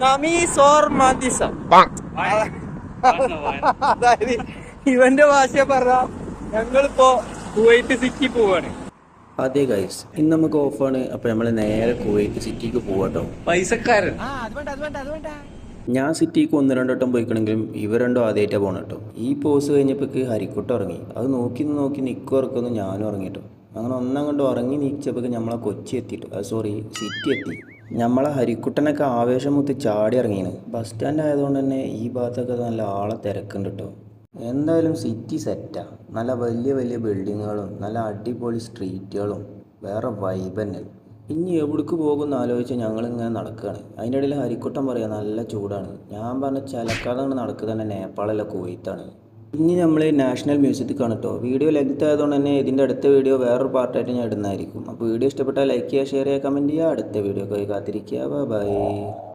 നമീസ് or മദിസം. അതായത് ഇവന്റെ ഭാഷ പറഞ്ഞ ഞങ്ങളിപ്പോ കുവൈറ്റ് സിറ്റി പോവാണ്. അതെ ഗൈസ്, ഇന്ന് നമുക്ക് ഓഫാണ്. അപ്പോൾ നമ്മൾ നേരെ കുവൈറ്റ് സിറ്റിക്ക് പോവാട്ടോ. പൈസക്കാരൻ. ഞാൻ സിറ്റിക്ക് 1-2 വട്ടം പോയിക്കണമെങ്കിലും ഇവ രണ്ടും ആദ്യമായിട്ടാണ് പോകണം കേട്ടോ. ഈ പോസ് കഴിഞ്ഞപ്പോഴേക്ക് ഹരിക്കുട്ട ഉറങ്ങി. അത് നോക്കി നിൽക്കും ഉറക്കൊന്നും ഞാനും ഉറങ്ങിട്ടോ. അങ്ങനെ ഒന്നങ്ങോട്ട് ഉറങ്ങി നീച്ചപ്പോഴേക്ക് നമ്മളെ കൊച്ചി എത്തിയിട്ടു, സിറ്റി എത്തി. നമ്മളെ ഹരിക്കുട്ടനൊക്കെ ആവേശം മുത്തി ചാടി ഇറങ്ങിയാണ്. ബസ് സ്റ്റാൻഡ് ആയതുകൊണ്ട് തന്നെ ഈ ഭാഗത്തൊക്കെ നല്ല ആളെ തിരക്കുണ്ട് കേട്ടോ. എന്തായാലും സിറ്റി സെറ്റാണ്. നല്ല വലിയ വലിയ ബിൽഡിങ്ങുകളും നല്ല അടിപൊളി സ്ട്രീറ്റുകളും വേറെ വൈബ് തന്നെ. ഇനി എവിടേക്ക് പോകുമെന്ന് ആലോചിച്ച് ഞങ്ങളിങ്ങനെ നടക്കുകയാണ്. അതിൻ്റെ ഇടയിൽ ഹരിക്കുട്ടൻ പറയാം നല്ല ചൂടാണ്. ഞാൻ പറഞ്ഞ ചിലക്കാതെ നടക്കുക തന്നെ നേപ്പാളല്ല കുവൈത്താണ്. ഇനി നമ്മൾ നാഷണൽ മ്യൂസിയത്തിക്കാണ് കേട്ടോ. വീഡിയോ ലെങ്ത് ആയതുകൊണ്ട് തന്നെ ഇതിൻ്റെ അടുത്ത വീഡിയോ വേറൊരു പാർട്ടായിട്ട് ഞാൻ ഇടുന്നതായിരിക്കും. അപ്പോൾ വീഡിയോ ഇഷ്ടപ്പെട്ടാൽ ലൈക്ക് ചെയ്യുക, ഷെയർ ചെയ്യുക, കമൻറ്റ് ചെയ്യുക. അടുത്ത വീഡിയോ കാത്തിരിക്കുക. ബൈ.